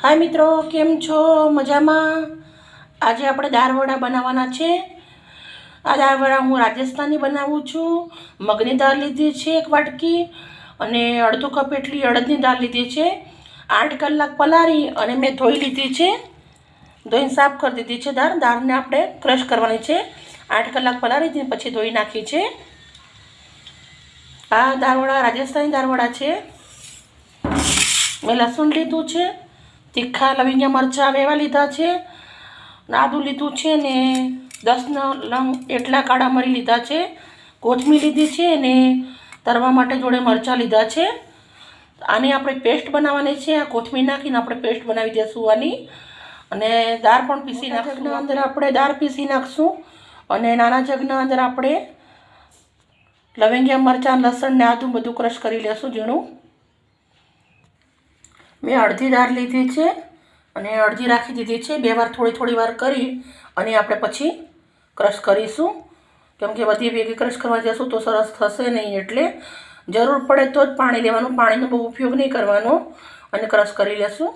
हाय मित्रों, केम छो? मजामां? आज આપણે દાળવડા બનાવવાના છે। આ દાળવડા હું રાજસ્થાની બનાવું છું। મગની દાળ લીધી છે 1 વાટકી અને અડધો કપ એટલી અડદની દાળ લીધી છે। 8 કલાક પલાળી અને મેં ધોઈ લીધી છે। ધોઈને સાફ કરી દીધી છે દાળને આપણે ક્રશ કરવાની છે। 8 કલાક પલાળી દીધી પછી ધોઈ નાખી છે। આ દાળવડા રાજસ્થાની દાળવડા છે। મેં લસણ લીધું છે, तीखा लविंगिया मरचा वेवा लीधा है, आदू लीधु है ने 10 लंग एटला काड़ा मरी लीधा है, कोथमीर लीधी है ने तरवा माटे जोड़े मरचा लीधा है। आनी आपणे पेस्ट बनाववानी छे। आ कोथमीर नाखीने आपणे पेस्ट बनावी देशुं आनी अने दाळ पण पीसी नाखशुं। अंदर आपणे दाळ पीसी नाखशुं अने नाना जगना अंदर आपणे लविंगिया मरचा लसण ने आदू बधुं क्रश करी लेशुं झीणुं। मैं अर्धी दाळ लीधी है अने अर्धी राखी दीधी है। 2 वार थोड़ी वार करी अने आपणे पछी क्रश करीशुं, केम के बधी भेगी क्रश करवा जशुं तो सरस थशे नहीं, एटले जरूर पड़े तो ज पाणी लेवानुं, पाणीनो बहु उपयोग नहीं करवानो अने क्रश करी लेशुं।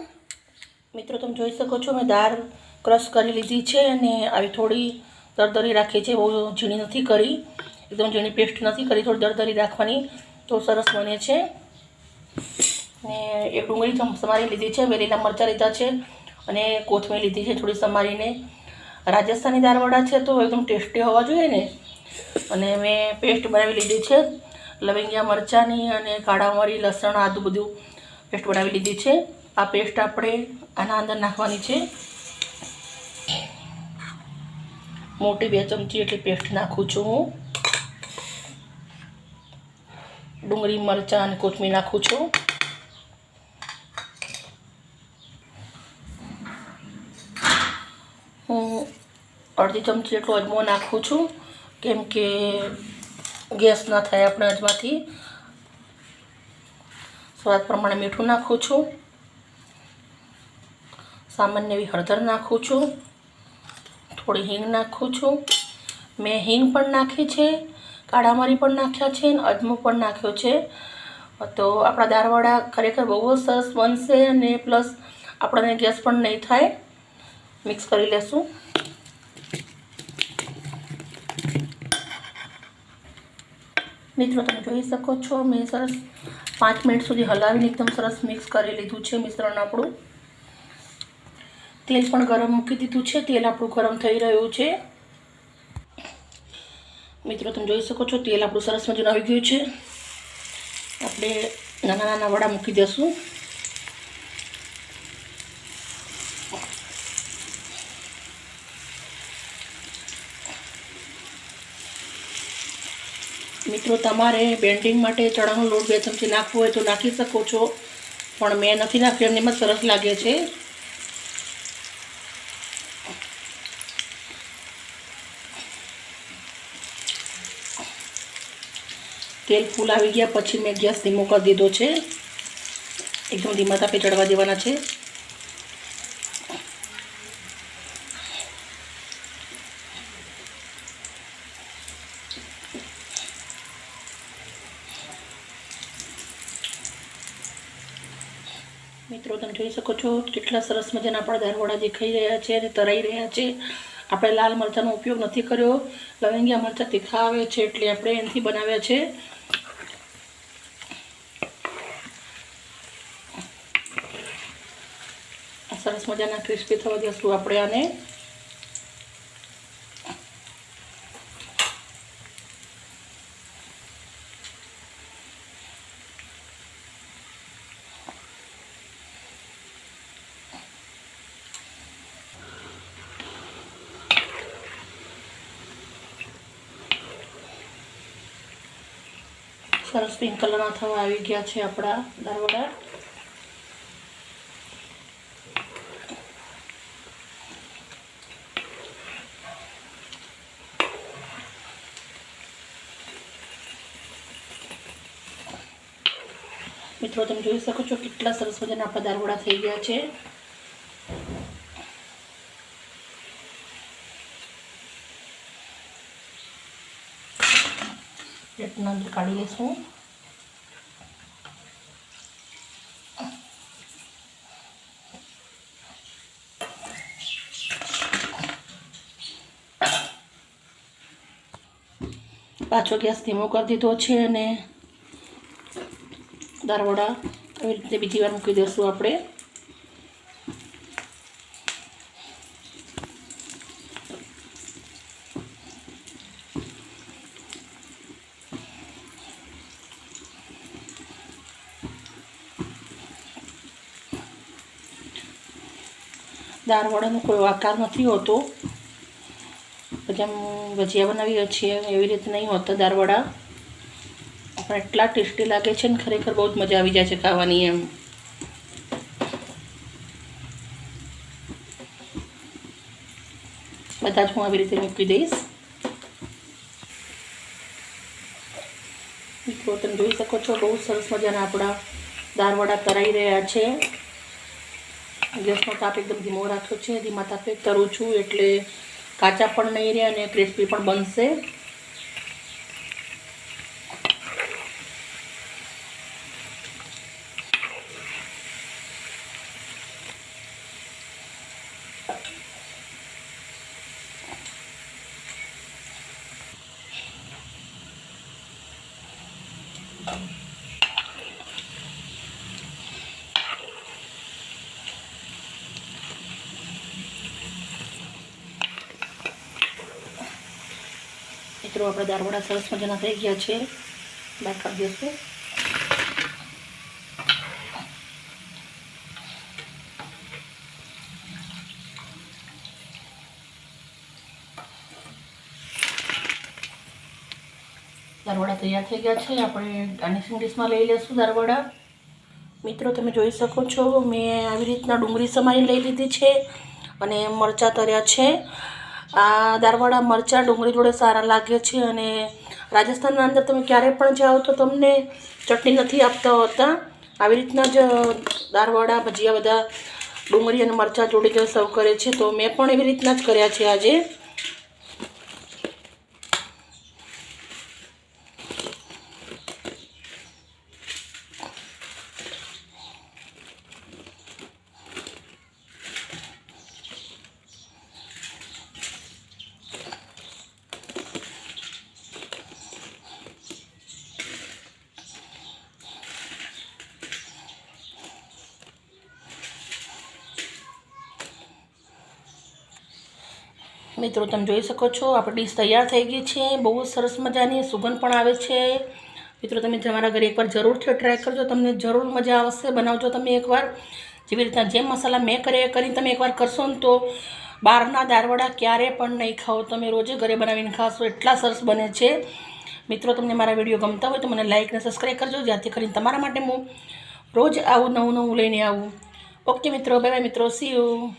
मित्रों, तमे जोई शको छो मैं दाळ क्रश करी लीधी है अने आवी थोड़ी दरदरी राखी है, बहु झीणी नथी करी, एकदम झीणी पेस्ट नथी करी, थोड़ी दरदरी राखवानी तो सरस बने छे। ने एक डूंगળી समारी लीधी है, वेलीना मरचा लीधा है अने कोथमीर लीधी है थोड़ी समारीने। राजस्थानी दाळवड़ा है तो एकदम टेस्टी होवा जोईए ने। अने मैं पेस्ट बनावी लीधी है लविंगिया मरचानी अने काळा मरी लसण आदू बधुं पेस्ट बनावी लीधी है। आ पेस्ट आपणे आना अंदर नाखवानी छे। मोटी 2 चमची एटली पेस्ट नाखुं छुं हूँ। डूंगળી मरचा अने कोथमीर नाखुं छुं। हूँ अर्धी चमची एटलो अजमो नाखुं छुं, केम के गैस न थाय आपणे अजमाथी। स्वाद प्रमाणे मीठुं नाखुं छुं। सामान्य एवी हळदर नाखुं छुं। थोड़ी हींग नाखुं छुं। मैं हींग पण नाखी छे, काळा मरी पण नाख्या छे, अजमो पण नाख्यो छे। तो आपणा दाळवड़ा खरेखर बहु ज सरस बनशे अने प्लस आपणे गैस पण नहीं थाय। मिक्स करी लेशुं। मित्रों, तमे जोई शको छो मैं सरस 5 मिनिट सुधी हलावीने एकदम सरस मिक्स करी लीधुं छे मिश्रण आपणुं। तेल पण गरम मूकी दीधुं छे, तेल आपणुं गरम थई रह्युं छे। मित्रों, तमे जोई शको छो तेल आपणुं सरस मजानुं आवी गयुं छे। आपणे नाना नाना वड़ा मूकी देशुं। मित्रों, तमारे बेन्डिंग माटे चणानो लोट 2 चमची नाखवो होय तो नाखी शको छो, पण मैं नथी नाख्यो, एमनेम ज सरस लागे छे। तेल फूल आवी गया पछी मैं गैस धीमो कर दीधो छे। एकदम धीमा तापे चढ़वा देवाना छे। मित्रों, तमे जोई शको छो केटला सरस मजाना आपणा दाळवड़ा देखाई रह्या छे अने तराई रह्या छे। आपणे लाल मरचानो उपयोग नथी कर्यो, लविंगिया मरचा तीखा आवे छे એટલે આપણે એનથી બનાવ્યા છે। સરસ મજાના ક્રિસ્પી થવા દેશું આપણે આને। सरस पिंक कलर थवा आवी गया है अपना दाळवड़ा। मित्रों, तमे जोई शको छो केटला सरस मजाना आपणा दाळवड़ा थई गया है। प्लेटना अंदर काढ़ी लेशुं। પાછો ગેસ ધીમો કરી દીધો છે અને દાળવડા આવી રીતે બીજી વાર મૂકી દઈશું આપણે. દાળવડાનો કોઈ આકાર નથી હોતો, જેમ ભજીયા બનાવીએ છીએ એવી રીતે નહીં હોતા દાળવડા, પણ એટલા ટેસ્ટી લાગે છે ને ખરેખર બહુ જ મજા આવી જાય છે ખાવાની એમ. બધા જ હું આવી રીતે મૂકી દઈશ. મિત્રો તમે જોઈ શકો છો બહુ સરસ મજાના આપણા દાળવડા તળાઈ રહ્યા છે. ગેસનો તાપ એકદમ ધીમો રાખ્યો છે, ધીમા તાપે તરું છું એટલે કાચા પણ નહીં રહે અને ક્રિસ્પી પણ બનશે. મિત્રો આપણા દાળવડા સરસ મજાના થઈ ગયા છે, બહાર કાઢી દઈશું. દાળવડા તૈયાર થઈ ગયા છે, આપણે ગાર્નિશિંગ ડીશમાં લઈ લઈશું દાળવડા. મિત્રો તમે જોઈ શકો છો મેં આવી રીતના ડુંગળી સમારી લઈ લીધી છે અને મરચાં તળ્યા છે. આ દાળવડા મરચાં ડુંગળી જોડે સારા લાગે છે અને રાજસ્થાનના અંદર તમે ક્યારે પણ જાઓ તો તમને ચટણી નથી આપતા હોતા. આવી રીતના જ દાળવડા ભજીયા બધા ડુંગળી અને મરચાં જોડે જ સર્વ કરે છે, તો મેં પણ એવી રીતના જ કર્યા છે આજે. મિત્રો તમે જોઈ શકો છો આપણી ડીશ તૈયાર થઈ ગઈ છે, બહુ સરસ મજાની સુગંધ પણ આવે છે. મિત્રો તમે તમારા ઘરે એકવાર જરૂરથી ટ્રાય કરજો, તમને જરૂર મજા આવશે. બનાવજો તમે એકવાર, જેવી રીતના જેમ મસાલા મેં કરીને તમે એકવાર કરશો ને તો બહારના દાળવડા ક્યારે પણ નહીં ખાઓ, તમે રોજે ઘરે બનાવીને ખાશો, એટલા સરસ બને છે. મિત્રો તમને મારા વિડીયો ગમતા હોય તો મને લાઇક અને સબસ્ક્રાઈબ કરજો, જેથી કરીને તમારા માટે હું રોજ આવું નવું લઈને આવું. ઓકે મિત્રો, બાય બાય મિત્રો, સી યુ.